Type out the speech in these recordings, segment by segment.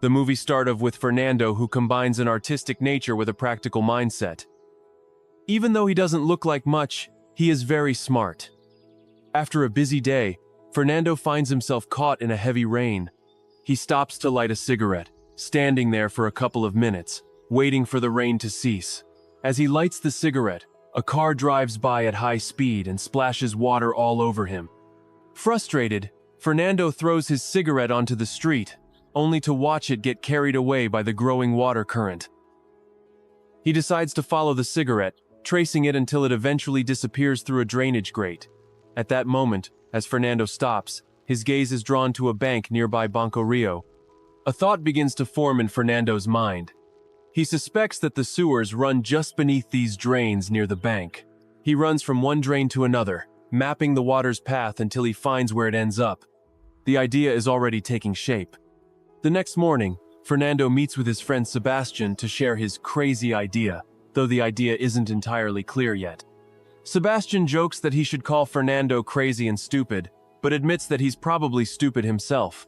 The movie starts with Fernando, who combines an artistic nature with a practical mindset. Even though he doesn't look like much, he is very smart. After a busy day, Fernando finds himself caught in a heavy rain. He stops to light a cigarette, standing there for a couple of minutes, waiting for the rain to cease. As he lights the cigarette, a car drives by at high speed and splashes water all over him. Frustrated, Fernando throws his cigarette onto the street, only to watch it get carried away by the growing water current. He decides to follow the cigarette, tracing it until it eventually disappears through a drainage grate. At that moment, as Fernando stops, his gaze is drawn to a bank nearby Banco Río. A thought begins to form in Fernando's mind. He suspects that the sewers run just beneath these drains near the bank. He runs from one drain to another, mapping the water's path until he finds where it ends up. The idea is already taking shape. The next morning, Fernando meets with his friend Sebastian to share his crazy idea, though the idea isn't entirely clear yet. Sebastian jokes that he should call Fernando crazy and stupid, but admits that he's probably stupid himself.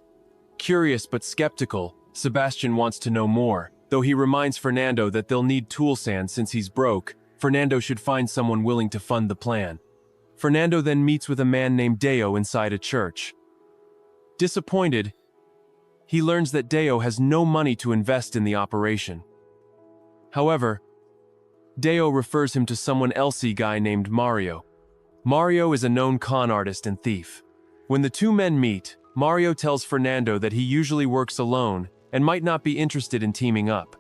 Curious but skeptical, Sebastian wants to know more, though he reminds Fernando that they'll need tool sand since he's broke. Fernando should find someone willing to fund the plan. Fernando then meets with a man named Deo inside a church. Disappointed, he learns that Deo has no money to invest in the operation. However, Deo refers him to someone else-y guy named Mario. Mario is a known con artist and thief. When the two men meet, Mario tells Fernando that he usually works alone and might not be interested in teaming up.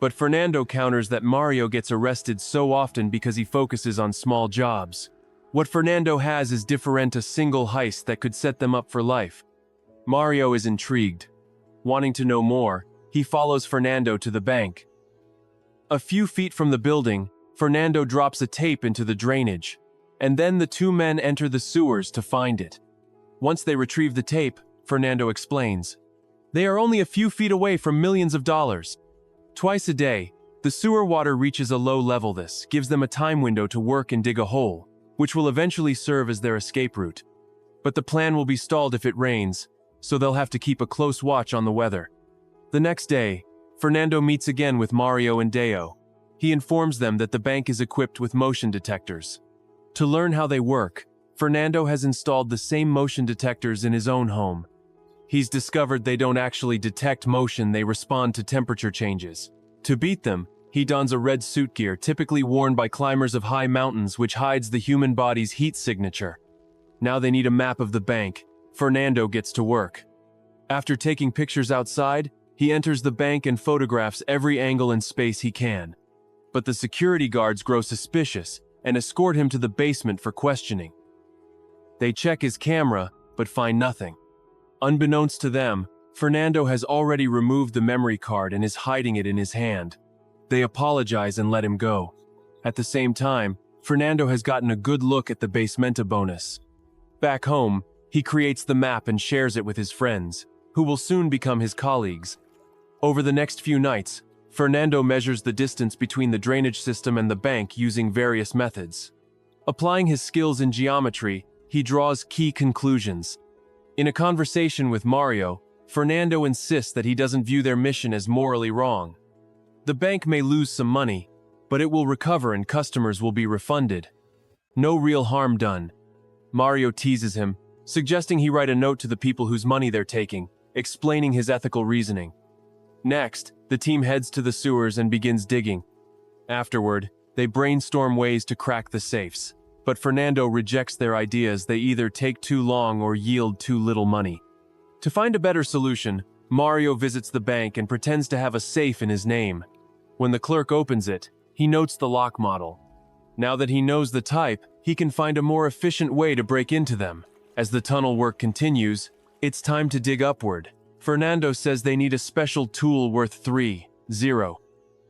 But Fernando counters that Mario gets arrested so often because he focuses on small jobs. What Fernando has is different, a single heist that could set them up for life. Mario is intrigued. Wanting to know more, he follows Fernando to the bank. A few feet from the building, Fernando drops a tape into the drainage, and then the two men enter the sewers to find it. Once they retrieve the tape, Fernando explains, they are only a few feet away from millions of dollars. Twice a day, the sewer water reaches a low level. This gives them a time window to work and dig a hole, which will eventually serve as their escape route. But the plan will be stalled if it rains, so they'll have to keep a close watch on the weather. The next day, Fernando meets again with Mario and Deo. He informs them that the bank is equipped with motion detectors. To learn how they work, Fernando has installed the same motion detectors in his own home. He's discovered they don't actually detect motion, they respond to temperature changes. To beat them, he dons a red suit gear typically worn by climbers of high mountains, which hides the human body's heat signature. Now they need a map of the bank. Fernando gets to work. After taking pictures outside, he enters the bank and photographs every angle and space he can. But the security guards grow suspicious and escort him to the basement for questioning. They check his camera, but find nothing. Unbeknownst to them, Fernando has already removed the memory card and is hiding it in his hand. They apologize and let him go. At the same time, Fernando has gotten a good look at the basementa bonus. Back home, he creates the map and shares it with his friends, who will soon become his colleagues. Over the next few nights, Fernando measures the distance between the drainage system and the bank using various methods. Applying his skills in geometry, he draws key conclusions. In a conversation with Mario, Fernando insists that he doesn't view their mission as morally wrong. The bank may lose some money, but it will recover and customers will be refunded. No real harm done. Mario teases him, suggesting he write a note to the people whose money they're taking, explaining his ethical reasoning. Next, the team heads to the sewers and begins digging. Afterward, they brainstorm ways to crack the safes, but Fernando rejects their ideas. They either take too long or yield too little money. To find a better solution, Mario visits the bank and pretends to have a safe in his name. When the clerk opens it, he notes the lock model. Now that he knows the type, he can find a more efficient way to break into them. As the tunnel work continues, it's time to dig upward. Fernando says they need a special tool worth 3,000.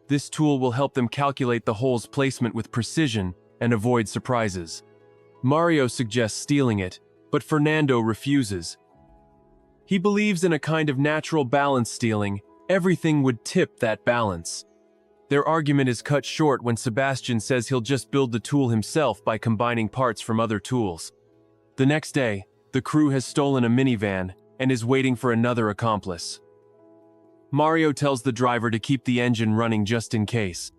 This tool will help them calculate the hole's placement with precision and avoid surprises. Mario suggests stealing it, but Fernando refuses. He believes in a kind of natural balance. Stealing everything would tip that balance. Their argument is cut short when Sebastian says he'll just build the tool himself by combining parts from other tools. The next day, the crew has stolen a minivan and is waiting for another accomplice. Mario tells the driver to keep the engine running just in case.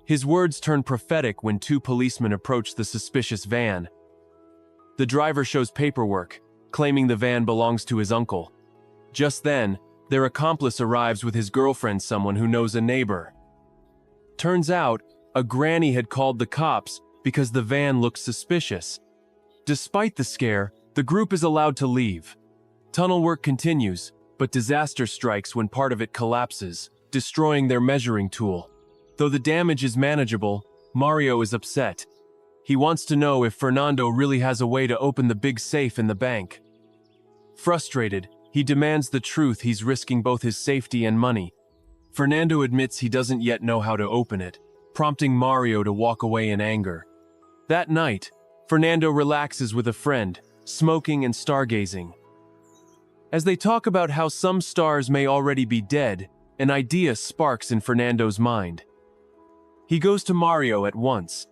His words turn prophetic when two policemen approach the suspicious van. The driver shows paperwork, claiming the van belongs to his uncle. Just then, their accomplice arrives with his girlfriend, someone who knows a neighbor. Turns out, a granny had called the cops because the van looked suspicious. Despite the scare, the group is allowed to leave. Tunnel work continues, but disaster strikes when part of it collapses, destroying their measuring tool. Though the damage is manageable, Mario is upset. He wants to know if Fernando really has a way to open the big safe in the bank. Frustrated, he demands the truth. He's risking both his safety and money. Fernando admits he doesn't yet know how to open it, prompting Mario to walk away in anger. That night, Fernando relaxes with a friend, smoking and stargazing. As they talk about how some stars may already be dead, an idea sparks in Fernando's mind. He goes to Mario at once.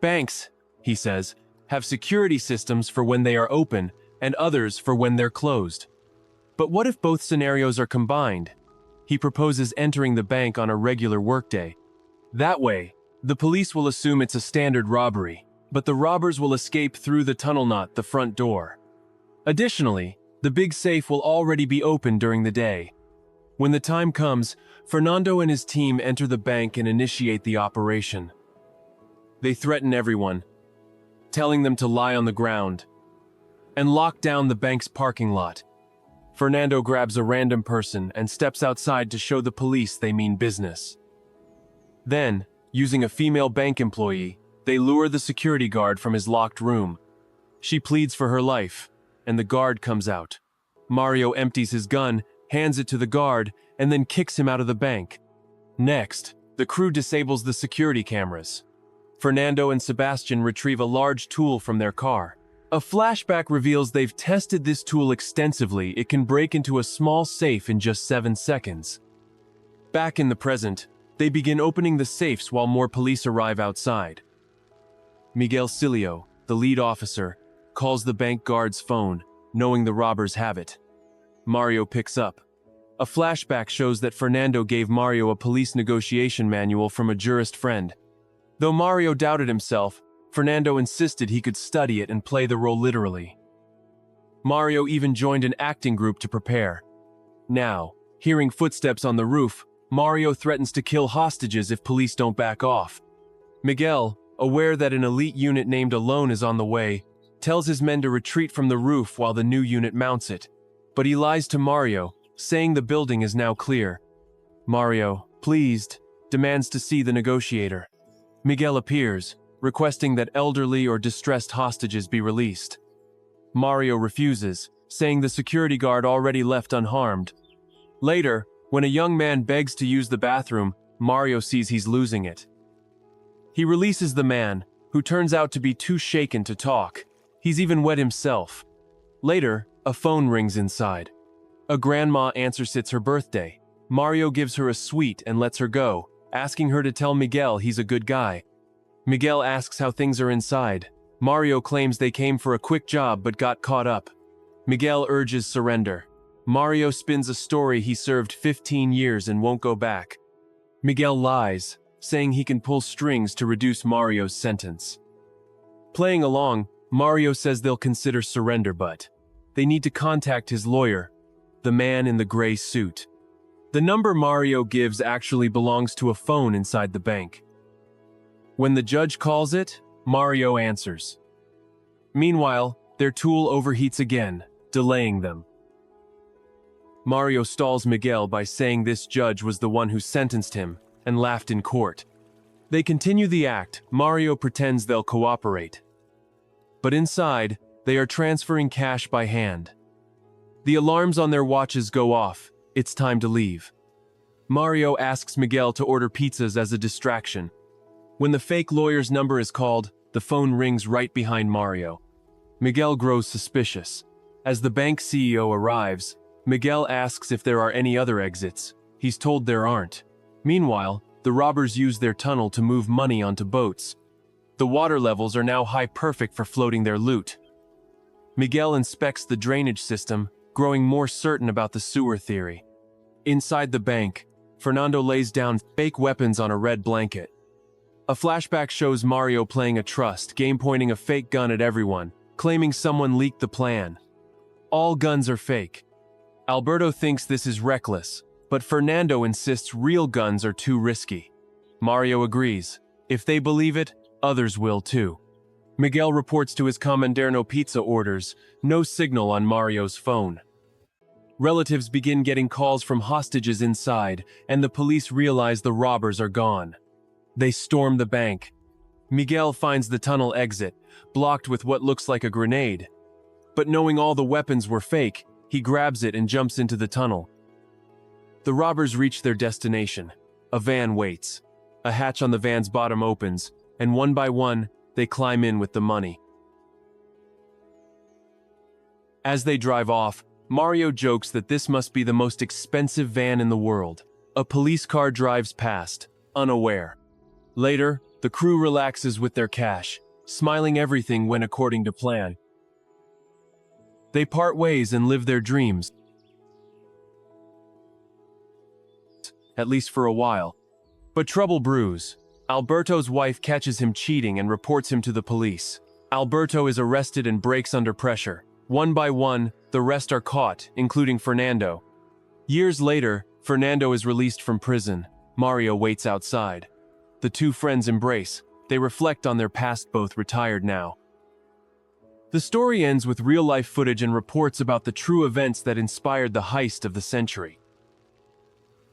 Banks, he says, have security systems for when they are open and others for when they're closed. But what if both scenarios are combined? He proposes entering the bank on a regular workday. That way, the police will assume it's a standard robbery, but the robbers will escape through the tunnel, not the front door. Additionally, the big safe will already be open during the day. When the time comes, Fernando and his team enter the bank and initiate the operation. They threaten everyone, telling them to lie on the ground, and lock down the bank's parking lot. Fernando grabs a random person and steps outside to show the police they mean business. Then, using a female bank employee, they lure the security guard from his locked room. She pleads for her life, and the guard comes out. Mario empties his gun, hands it to the guard, and then kicks him out of the bank. Next, the crew disables the security cameras. Fernando and Sebastian retrieve a large tool from their car. A flashback reveals they've tested this tool extensively. It can break into a small safe in just 7 seconds. Back in the present, they begin opening the safes while more police arrive outside. Miguel Cilio, the lead officer, calls the bank guard's phone, knowing the robbers have it. Mario picks up. A flashback shows that Fernando gave Mario a police negotiation manual from a jurist friend. Though Mario doubted himself, Fernando insisted he could study it and play the role literally. Mario even joined an acting group to prepare. Now, hearing footsteps on the roof, Mario threatens to kill hostages if police don't back off. Miguel, aware that an elite unit named Alone is on the way, tells his men to retreat from the roof while the new unit mounts it. But he lies to Mario, saying the building is now clear. Mario, pleased, demands to see the negotiator. Miguel appears, requesting that elderly or distressed hostages be released. Mario refuses, saying the security guard already left unharmed. Later, when a young man begs to use the bathroom, Mario sees he's losing it. He releases the man, who turns out to be too shaken to talk. He's even wet himself. Later, a phone rings inside. A grandma answers it's her birthday. Mario gives her a sweet and lets her go, asking her to tell Miguel he's a good guy. Miguel asks how things are inside. Mario claims they came for a quick job but got caught up. Miguel urges surrender. Mario spins a story he served 15 years and won't go back. Miguel lies, saying he can pull strings to reduce Mario's sentence. Playing along, Mario says they'll consider surrender, but they need to contact his lawyer, the man in the gray suit. The number Mario gives actually belongs to a phone inside the bank. When the judge calls it, Mario answers. Meanwhile, their tool overheats again, delaying them. Mario stalls Miguel by saying this judge was the one who sentenced him, and laughed in court. They continue the act. Mario pretends they'll cooperate. But inside, they are transferring cash by hand. The alarms on their watches go off. It's time to leave. Mario asks Miguel to order pizzas as a distraction. When the fake lawyer's number is called, the phone rings right behind Mario. Miguel grows suspicious. As the bank CEO arrives, Miguel asks if there are any other exits. He's told there aren't. Meanwhile, the robbers use their tunnel to move money onto boats. The water levels are now high, perfect for floating their loot. Miguel inspects the drainage system, growing more certain about the sewer theory. Inside the bank, Fernando lays down fake weapons on a red blanket. A flashback shows Mario playing a trust game, pointing a fake gun at everyone, claiming someone leaked the plan. All guns are fake. Alberto thinks this is reckless, but Fernando insists real guns are too risky. Mario agrees. If they believe it, others will too. Miguel reports to his Commanderno pizza orders, no signal on Mario's phone. Relatives begin getting calls from hostages inside, and the police realize the robbers are gone. They storm the bank. Miguel finds the tunnel exit, blocked with what looks like a grenade. But knowing all the weapons were fake, he grabs it and jumps into the tunnel. The robbers reach their destination. A van waits. A hatch on the van's bottom opens, and one by one, they climb in with the money. As they drive off, Mario jokes that this must be the most expensive van in the world. A police car drives past, unaware. Later, the crew relaxes with their cash, smiling everything went according to plan. They part ways and live their dreams. At least for a while. But trouble brews. Alberto's wife catches him cheating and reports him to the police. Alberto is arrested and breaks under pressure. One by one, the rest are caught, including Fernando. Years later, Fernando is released from prison. Mario waits outside. The two friends embrace. They reflect on their past, both retired now. The story ends with real-life footage and reports about the true events that inspired the heist of the century.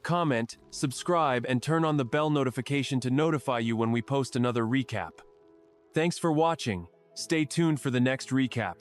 Comment, subscribe, and turn on the bell notification to notify you when we post another recap. Thanks for watching. Stay tuned for the next recap.